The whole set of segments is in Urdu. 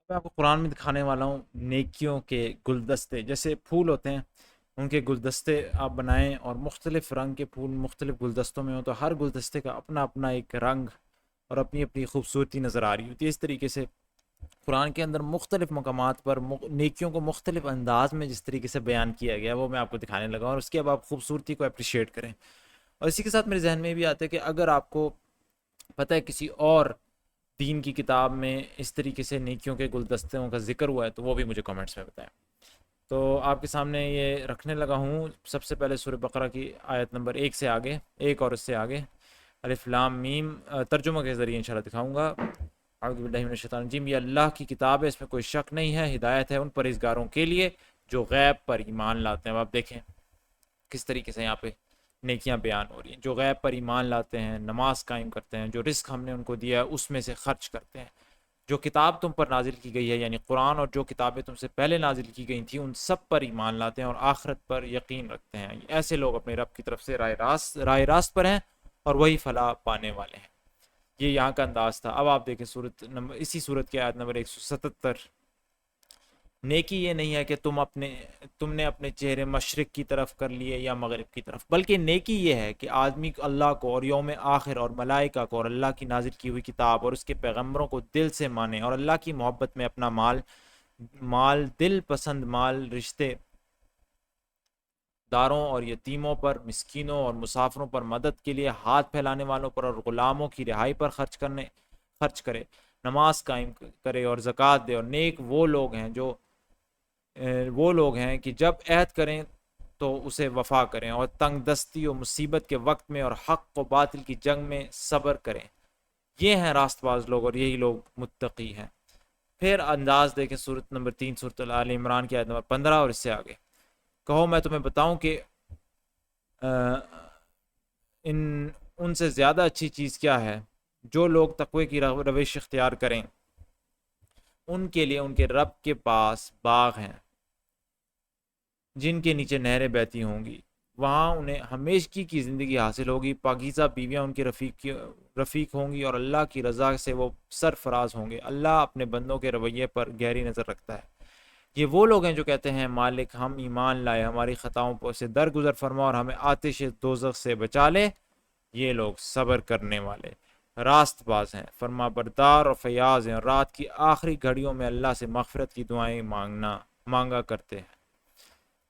میں آپ کو قرآن میں دکھانے والا ہوں نیکیوں کے گلدستے، جیسے پھول ہوتے ہیں ان کے گلدستے آپ بنائیں، اور مختلف رنگ کے پھول مختلف گلدستوں میں ہوں تو ہر گلدستے کا اپنا اپنا ایک رنگ اور اپنی اپنی خوبصورتی نظر آ رہی ہوتی ہے۔ اس طریقے سے قرآن کے اندر مختلف مقامات پر نیکیوں کو مختلف انداز میں جس طریقے سے بیان کیا گیا وہ میں آپ کو دکھانے لگا، اور اس کی اب آپ خوبصورتی کو اپریشیٹ کریں۔ اور اسی کے ساتھ میرے ذہن میں بھی آتا ہے کہ اگر آپ کو پتہ ہے کسی اور دین کی کتاب میں اس طریقے سے نیکیوں کے گلدستوں کا ذکر ہوا ہے تو وہ بھی مجھے کمنٹس میں بتائیں۔ تو آپ کے سامنے یہ رکھنے لگا ہوں، سب سے پہلے سورہ بقرہ کی آیت نمبر 1 سے آگے، ایک اور اس سے آگے، الف لام میم، ترجمہ کے ذریعے انشاءاللہ دکھاؤں گا۔ اعوذ باللہ من الشیطان الرجیم، یہ اللہ کی کتاب ہے، اس میں کوئی شک نہیں ہے، ہدایت ہے ان پرہیزگاروں کے لیے جو غیب پر ایمان لاتے ہیں۔ اب آپ دیکھیں کس طریقے سے یہاں پہ نیکیاں بیان ہو رہی ہیں۔ جو غیب پر ایمان لاتے ہیں، نماز قائم کرتے ہیں، جو رزق ہم نے ان کو دیا ہے اس میں سے خرچ کرتے ہیں، جو کتاب تم پر نازل کی گئی ہے یعنی قرآن اور جو کتابیں تم سے پہلے نازل کی گئی تھیں ان سب پر ایمان لاتے ہیں اور آخرت پر یقین رکھتے ہیں، ایسے لوگ اپنے رب کی طرف سے راہ راست پر ہیں اور وہی فلاح پانے والے ہیں۔ یہ یہاں کا انداز تھا۔ اب آپ دیکھیں اسی صورت کی آیت نمبر 177، نیکی یہ نہیں ہے کہ تم نے اپنے چہرے مشرق کی طرف کر لیے یا مغرب کی طرف، بلکہ نیکی یہ ہے کہ آدمی اللہ کو اور یوم آخر اور ملائکہ کو اور اللہ کی نازل کی ہوئی کتاب اور اس کے پیغمبروں کو دل سے مانے، اور اللہ کی محبت میں اپنا مال دل پسند مال رشتے داروں اور یتیموں پر، مسکینوں اور مسافروں پر، مدد کے لیے ہاتھ پھیلانے والوں پر اور غلاموں کی رہائی پر خرچ کرے، نماز قائم کرے اور زکوٰۃ دے، اور نیک وہ لوگ ہیں کہ جب عہد کریں تو اسے وفا کریں، اور تنگ دستی و مصیبت کے وقت میں اور حق و باطل کی جنگ میں صبر کریں۔ یہ ہیں راست باز لوگ اور یہی لوگ متقی ہیں۔ پھر انداز دیکھیں سورت نمبر 3 سورت آل عمران کی آیت نمبر 15 اور اس سے آگے، کہو میں تمہیں بتاؤں کہ ان سے زیادہ اچھی چیز کیا ہے؟ جو لوگ تقوی کی روش اختیار کریں ان کے لیے ان کے رب کے پاس باغ ہیں جن کے نیچے نہریں بہتی ہوں گی، وہاں انہیں ہمیشگی کی زندگی حاصل ہوگی، پاکیزہ بیویاں ان کے رفیق ہوں گی اور اللہ کی رضا سے وہ سرفراز ہوں گے۔ اللہ اپنے بندوں کے رویے پر گہری نظر رکھتا ہے۔ یہ وہ لوگ ہیں جو کہتے ہیں مالک ہم ایمان لائے، ہماری خطاؤں سے درگزر فرما اور ہمیں آتش دوزخ سے بچا لے۔ یہ لوگ صبر کرنے والے راست باز ہیں، فرما بردار اور فیاض ہیں، اور رات کی آخری گھڑیوں میں اللہ سے مغفرت کی دعائیں مانگا کرتے ہیں۔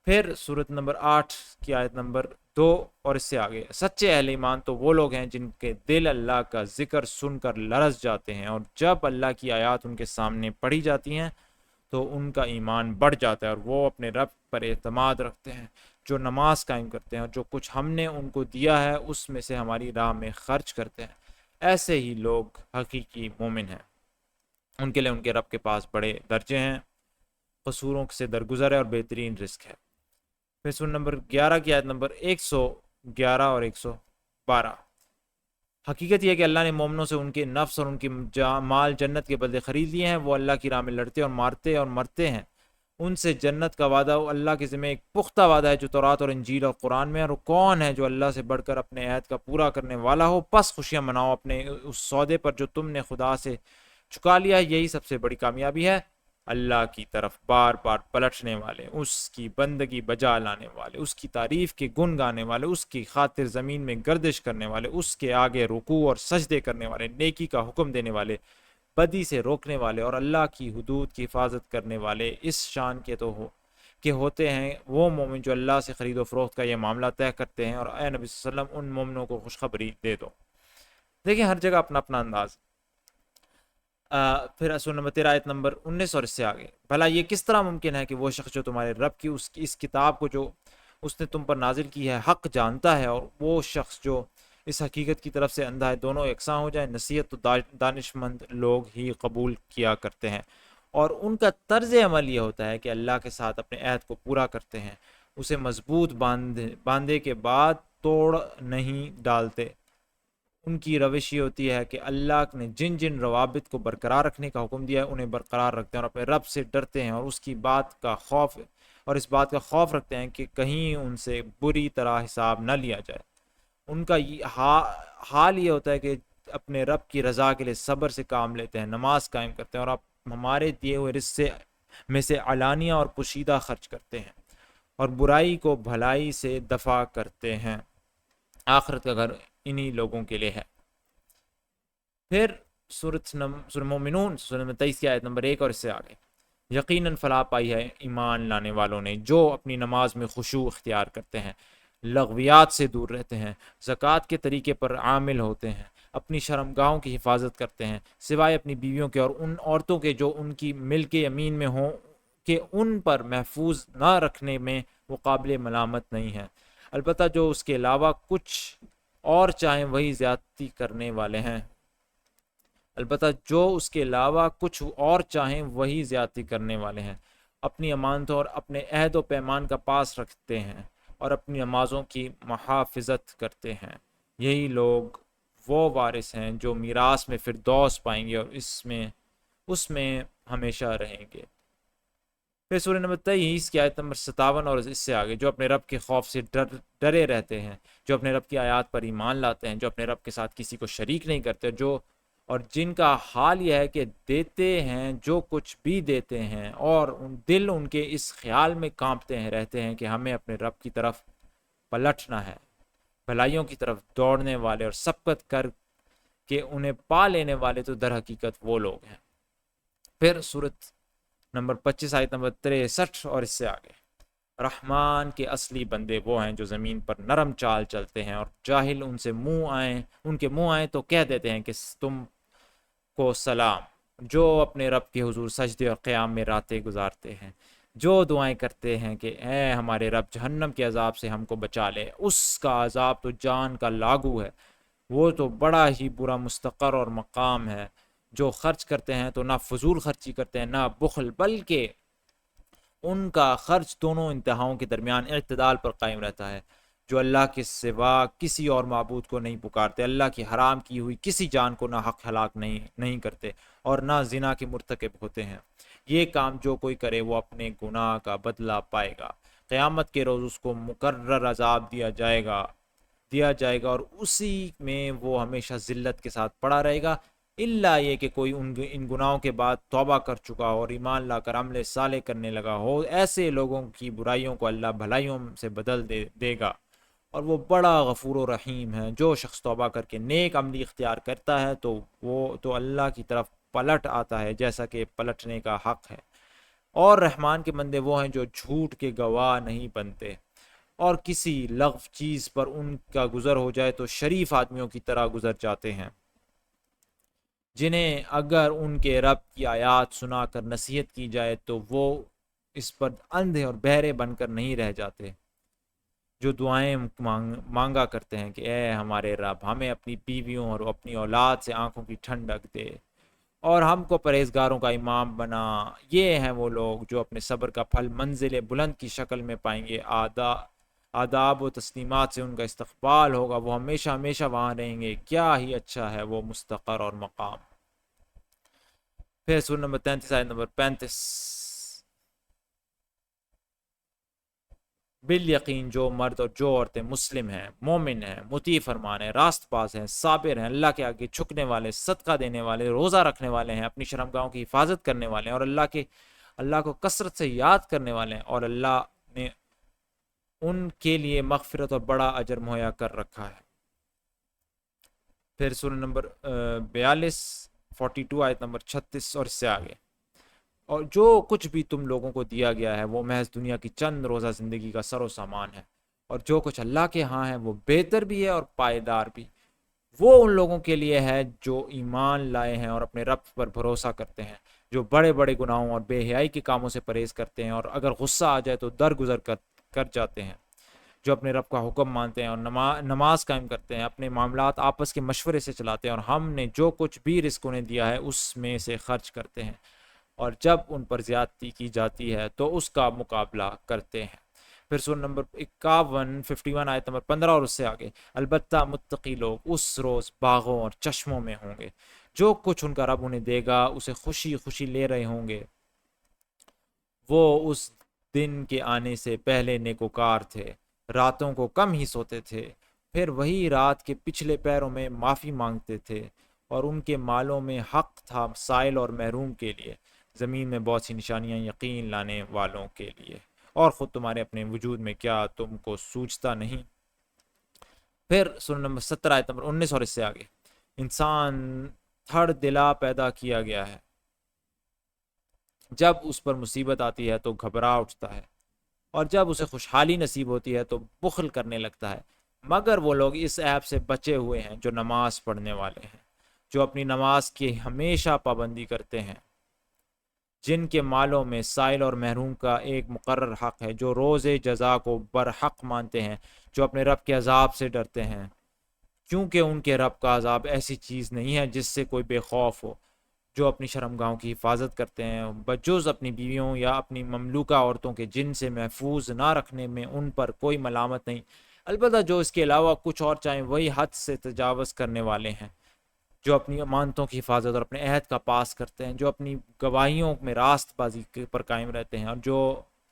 پھر سورت نمبر 8 کی آیت نمبر 2 اور اس سے آگے، سچے اہل ایمان تو وہ لوگ ہیں جن کے دل اللہ کا ذکر سن کر لرز جاتے ہیں، اور جب اللہ کی آیات ان کے سامنے پڑھی جاتی ہیں تو ان کا ایمان بڑھ جاتا ہے اور وہ اپنے رب پر اعتماد رکھتے ہیں، جو نماز قائم کرتے ہیں اور جو کچھ ہم نے ان کو دیا ہے اس میں سے ہماری راہ میں خرچ کرتے ہیں۔ ایسے ہی لوگ حقیقی مومن ہیں، ان کے لیے ان کے رب کے پاس بڑے درجے ہیں، قصوروں سے درگزر ہے اور بہترین رزق ہے۔ پھر سورہ نمبر 11 کی آیت نمبر 111 اور 112، حقیقت یہ ہے کہ اللہ نے مومنوں سے ان کے نفس اور ان کی مال جنت کے بدلے خرید لیے ہیں، وہ اللہ کی راہ میں لڑتے اور مارتے اور مرتے ہیں، ان سے جنت کا وعدہ اللہ کے ذمہ ایک پختہ وعدہ ہے جو تورات اور انجیل اور قرآن میں ہے، اور کون ہے جو اللہ سے بڑھ کر اپنے عہد کا پورا کرنے والا ہو؟ پس خوشیاں مناؤ اپنے اس سودے پر جو تم نے خدا سے چکا لیا، یہی سب سے بڑی کامیابی ہے۔ اللہ کی طرف بار بار پلٹنے والے، اس کی بندگی بجا لانے والے، اس کی تعریف کے گن گانے والے، اس کی خاطر زمین میں گردش کرنے والے، اس کے آگے رکوع اور سجدے کرنے والے، نیکی کا حکم دینے والے، بدی سے روکنے والے اور اللہ کی حدود کی حفاظت کرنے والے، اس شان کے کہ ہوتے ہیں وہ مومن جو اللہ سے خرید و فروخت کا یہ معاملہ طے کرتے ہیں، اور اے نبی صلی اللہ علیہ وسلم ان مومنوں کو خوشخبری دے دو۔ دیکھیں ہر جگہ اپنا اپنا انداز۔ پھر سورہ نمبر 13 آیت نمبر 19 اور اس سے آگے، بھلا یہ کس طرح ممکن ہے کہ وہ شخص جو تمہارے رب کی اس کتاب کو جو اس نے تم پر نازل کی ہے حق جانتا ہے، اور وہ شخص جو اس حقیقت کی طرف سے اندھا ہے، دونوں یکساں ہو جائیں؟ نصیحت تو دانشمند لوگ ہی قبول کیا کرتے ہیں، اور ان کا طرز عمل یہ ہوتا ہے کہ اللہ کے ساتھ اپنے عہد کو پورا کرتے ہیں، اسے مضبوط باندھے کے بعد توڑ نہیں ڈالتے۔ ان کی روش یہ ہوتی ہے کہ اللہ نے جن جن روابط کو برقرار رکھنے کا حکم دیا ہے انہیں برقرار رکھتے ہیں، اور اپنے رب سے ڈرتے ہیں اور اس بات کا خوف رکھتے ہیں کہ کہیں ان سے بری طرح حساب نہ لیا جائے۔ ان کا حال یہ ہوتا ہے کہ اپنے رب کی رضا کے لیے صبر سے کام لیتے ہیں، نماز قائم کرتے ہیں اور ہمارے دیے ہوئے رزق میں سے علانیہ اور پوشیدہ خرچ کرتے ہیں اور برائی کو بھلائی سے دفع کرتے ہیں، آخرت کا گھر انہی لوگوں کے لیے ہے۔ پھر سورہ مومنون سورہ نمبر 23 کی آیت نمبر 1 اور اس سے آگے، یقیناً فلاح پائی ہے ایمان لانے والوں نے جو اپنی نماز میں خشوع اختیار کرتے ہیں، لغویات سے دور رہتے ہیں، زکوٰۃ کے طریقے پر عامل ہوتے ہیں، اپنی شرمگاہوں کی حفاظت کرتے ہیں سوائے اپنی بیویوں کے اور ان عورتوں کے جو ان کی ملک یمین میں ہوں کہ ان پر محفوظ نہ رکھنے میں وہ قابل ملامت نہیں ہے، البتہ جو اس کے علاوہ کچھ اور چاہیں وہی زیادتی کرنے والے ہیں، البتہ جو اس کے علاوہ کچھ اور چاہیں وہی زیادتی کرنے والے ہیں، اپنی امانتوں اور اپنے عہد و پیمان کا پاس رکھتے ہیں اور اپنی نمازوں کی محافظت کرتے ہیں، یہی لوگ وہ وارث ہیں جو میراث میں فردوس پائیں گے اور اس میں ہمیشہ رہیں گے۔ پھر سورہ نمبر 23 کی آیت نمبر 57 اور اس سے آگے، جو اپنے رب کے خوف سے ڈرے رہتے ہیں، جو اپنے رب کی آیات پر ایمان لاتے ہیں، جو اپنے رب کے ساتھ کسی کو شریک نہیں کرتے، اور جن کا حال یہ ہے کہ دیتے ہیں جو کچھ بھی دیتے ہیں اور دل ان کے اس خیال میں کانپتے ہیں رہتے ہیں کہ ہمیں اپنے رب کی طرف پلٹنا ہے، بھلائیوں کی طرف دوڑنے والے اور سبقت کر کے انہیں پا لینے والے تو در حقیقت وہ لوگ ہیں۔ پھر سورۃ نمبر 25 آیت نمبر 63 اور اس سے آگے، رحمان کے اصلی بندے وہ ہیں جو زمین پر نرم چال چلتے ہیں اور جاہل ان کے منہ آئیں تو کہہ دیتے ہیں کہ تم کو سلام، جو اپنے رب کے حضور سجدے اور قیام میں راتیں گزارتے ہیں، جو دعائیں کرتے ہیں کہ اے ہمارے رب جہنم کے عذاب سے ہم کو بچا لے، اس کا عذاب تو جان کا لاگو ہے، وہ تو بڑا ہی برا مستقر اور مقام ہے، جو خرچ کرتے ہیں تو نہ فضول خرچی کرتے ہیں نہ بخل، بلکہ ان کا خرچ دونوں انتہاؤں کے درمیان اعتدال پر قائم رہتا ہے، جو اللہ کے سوا کسی اور معبود کو نہیں پکارتے، اللہ کی حرام کی ہوئی کسی جان کو نہ حق ہلاک نہیں کرتے اور نہ زنا کے مرتکب ہوتے ہیں، یہ کام جو کوئی کرے وہ اپنے گناہ کا بدلہ پائے گا، قیامت کے روز اس کو مقرر عذاب دیا جائے گا اور اسی میں وہ ہمیشہ ذلت کے ساتھ پڑا رہے گا، الا یہ کہ کوئی ان گناہوں کے بعد توبہ کر چکا ہو اور ایمان لا کر عمل صالح کرنے لگا ہو، ایسے لوگوں کی برائیوں کو اللہ بھلائیوں سے بدل دے گا اور وہ بڑا غفور و رحیم ہے۔ جو شخص توبہ کر کے نیک عملی اختیار کرتا ہے تو وہ تو اللہ کی طرف پلٹ آتا ہے جیسا کہ پلٹنے کا حق ہے، اور رحمان کے بندے وہ ہیں جو جھوٹ کے گواہ نہیں بنتے اور کسی لغو چیز پر ان کا گزر ہو جائے تو شریف آدمیوں کی طرح گزر جاتے ہیں، جنہیں اگر ان کے رب کی آیات سنا کر نصیحت کی جائے تو وہ اس پر اندھے اور بہرے بن کر نہیں رہ جاتے، جو دعائیں مانگا کرتے ہیں کہ اے ہمارے رب ہمیں اپنی بیویوں اور اپنی اولاد سے آنکھوں کی ٹھنڈک دے اور ہم کو پرہیزگاروں کا امام بنا، یہ ہیں وہ لوگ جو اپنے صبر کا پھل منزل بلند کی شکل میں پائیں گے، آداب و تسلیمات سے ان کا استقبال ہوگا، وہ ہمیشہ ہمیشہ وہاں رہیں گے، کیا ہی اچھا ہے وہ مستقر اور مقام۔ پھر سورہ نمبر 33 آیت نمبر 35، بالیقین جو مرد اور جو عورتیں مسلم ہیں، مومن ہیں، مطیع فرمان ہیں، راست باز ہیں، صابر ہیں، اللہ کے آگے جھکنے والے، صدقہ دینے والے، روزہ رکھنے والے ہیں، اپنی شرمگاہوں کی حفاظت کرنے والے ہیں اور اللہ کو کثرت سے یاد کرنے والے ہیں، اور اللہ نے ان کے لیے مغفرت اور بڑا اجر مہیا کر رکھا ہے۔ پھر سورہ نمبر 42 آیت نمبر 36 اور اس سے آگے، اور جو کچھ بھی تم لوگوں کو دیا گیا ہے وہ محض دنیا کی چند روزہ زندگی کا سر و سامان ہے، اور جو کچھ اللہ کے ہاں ہے وہ بہتر بھی ہے اور پائیدار بھی، وہ ان لوگوں کے لیے ہے جو ایمان لائے ہیں اور اپنے رب پر بھروسہ کرتے ہیں، جو بڑے بڑے گناہوں اور بے حیائی کے کاموں سے پرہیز کرتے ہیں اور اگر غصہ آ جائے تو درگزر کر جاتے ہیں، جو اپنے رب کا حکم مانتے ہیں اور نماز قائم کرتے ہیں، اپنے معاملات آپس کے مشورے سے چلاتے ہیں اور ہم نے جو کچھ بھی رزق انہیں دیا ہے اس میں سے خرچ کرتے ہیں، اور جب ان پر زیادتی کی جاتی ہے تو اس کا مقابلہ کرتے ہیں۔ پھر سورہ نمبر 51 آیت نمبر 15 اور اس سے آگے، البتہ متقی لوگ اس روز باغوں اور چشموں میں ہوں گے، جو کچھ ان کا رب انہیں دے گا اسے خوشی خوشی لے رہے ہوں گے، وہ اس دن کے آنے سے پہلے نیکوکار تھے، راتوں کو کم ہی سوتے تھے، پھر وہی رات کے پچھلے پیروں میں معافی مانگتے تھے، اور ان کے مالوں میں حق تھا سائل اور محروم کے لیے، زمین میں بہت سی نشانیاں یقین لانے والوں کے لیے، اور خود تمہارے اپنے وجود میں کیا تم کو سوچتا نہیں۔ پھر سورہ نمبر 17 آیت نمبر 19 اور اس سے آگے، انسان تھڑ دلا پیدا کیا گیا ہے، جب اس پر مصیبت آتی ہے تو گھبرا اٹھتا ہے، اور جب اسے خوشحالی نصیب ہوتی ہے تو بخل کرنے لگتا ہے، مگر وہ لوگ اس عیب سے بچے ہوئے ہیں جو نماز پڑھنے والے ہیں، جو اپنی نماز کی ہمیشہ پابندی کرتے ہیں، جن کے مالوں میں سائل اور محروم کا ایک مقرر حق ہے، جو روز جزا کو برحق مانتے ہیں، جو اپنے رب کے عذاب سے ڈرتے ہیں، کیونکہ ان کے رب کا عذاب ایسی چیز نہیں ہے جس سے کوئی بے خوف ہو، جو اپنی شرمگاہوں کی حفاظت کرتے ہیں، بجز اپنی بیویوں یا اپنی مملوکہ عورتوں کے جن سے محفوظ نہ رکھنے میں ان پر کوئی ملامت نہیں، البتہ جو اس کے علاوہ کچھ اور چاہیں وہی حد سے تجاوز کرنے والے ہیں، جو اپنی امانتوں کی حفاظت اور اپنے عہد کا پاس کرتے ہیں، جو اپنی گواہیوں میں راست بازی پر قائم رہتے ہیں، اور جو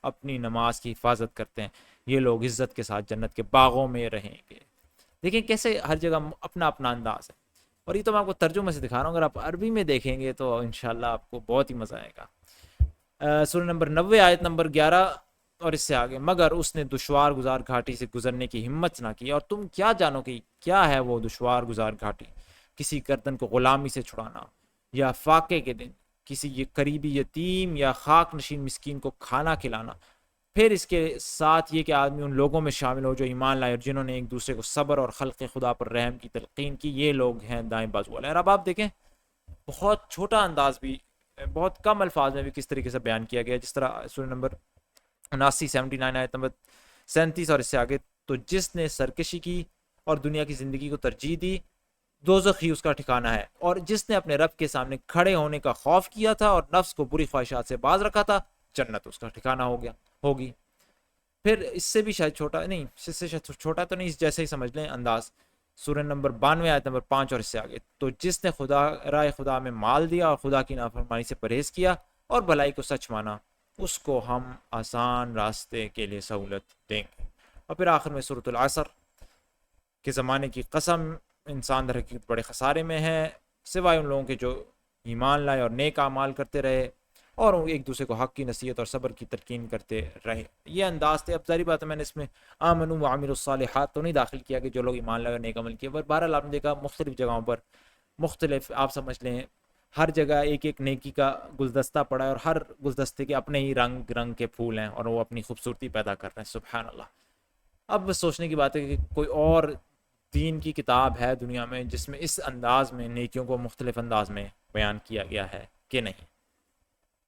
اپنی نماز کی حفاظت کرتے ہیں، یہ لوگ عزت کے ساتھ جنت کے باغوں میں رہیں گے۔ دیکھیں کیسے ہر جگہ اپنا اپنا انداز ہے، اور یہ تو میں آپ کو ترجمے سے دکھا رہا ہوں، اگر آپ عربی میں دیکھیں گے تو انشاءاللہ آپ کو بہت ہی مزہ آئے گا۔ سورہ نمبر 90 آیت نمبر 11 اور اس سے آگے، مگر اس نے دشوار گزار گھاٹی سے گزرنے کی ہمت نہ کی، اور تم کیا جانو کہ کیا ہے وہ دشوار گزار گھاٹی؟ کسی گردن کو غلامی سے چھڑانا، یا فاقے کے دن کسی قریبی یتیم یا خاک نشین مسکین کو کھانا کھلانا، پھر اس کے ساتھ یہ کہ آدمی ان لوگوں میں شامل ہو جو ایمان لائے اور جنہوں نے ایک دوسرے کو صبر اور خلق خدا پر رحم کی تلقین کی، یہ لوگ ہیں دائیں بازو والے۔ اور اب آپ دیکھیں بہت چھوٹا انداز بھی، بہت کم الفاظ میں بھی کس طریقے سے بیان کیا گیا، جس طرح سورہ نمبر 79 آیت نمبر 37 اور اس سے آگے، تو جس نے سرکشی کی اور دنیا کی زندگی کو ترجیح دی، دوزخ ہی اس کا ٹھکانہ ہے، اور جس نے اپنے رب کے سامنے کھڑے ہونے کا خوف کیا تھا اور نفس کو بری خواہشات سے باز رکھا تھا، جنت اس کا ٹھکانہ ہوگی۔ پھر اس سے بھی شاید چھوٹا نہیں، اس سے شاید چھوٹا تو نہیں، جیسے ہی سمجھ لیں انداز، سورہ نمبر 92 آیت نمبر 5 اور اس سے آگے، تو جس نے راہ خدا میں مال دیا اور خدا کی نافرمانی سے پرہیز کیا اور بھلائی کو سچ مانا، اس کو ہم آسان راستے کے لیے سہولت دیں گے۔ اور پھر آخر میں سورۃ العصر کے زمانے کی قسم، انسان در حقیقت بڑے خسارے میں ہے، سوائے ان لوگوں کے جو ایمان لائے اور نیک اعمال کرتے رہے اور ایک دوسرے کو حق کی نصیحت اور صبر کی تلقین کرتے رہے۔ یہ انداز تھے۔ اب ظاہری بات ہے میں نے اس میں آمنوا وعملوا الصالحات تو نہیں داخل کیا کہ جو لوگ ایمان لائے اور نیک عمل کیے، پر بہرحال آپ نے دیکھا مختلف جگہوں پر مختلف، آپ سمجھ لیں ہر جگہ ایک ایک نیکی کا گلدستہ پڑا ہے، اور ہر گلدستے کے اپنے ہی رنگ کے پھول ہیں، اور وہ اپنی خوبصورتی پیدا کر رہے ہیں۔ سبحان اللہ۔ اب سوچنے کی بات ہے کہ کوئی اور دین کی کتاب ہے دنیا میں جس میں اس انداز میں نیکیوں کو مختلف انداز میں بیان کیا گیا ہے کہ نہیں۔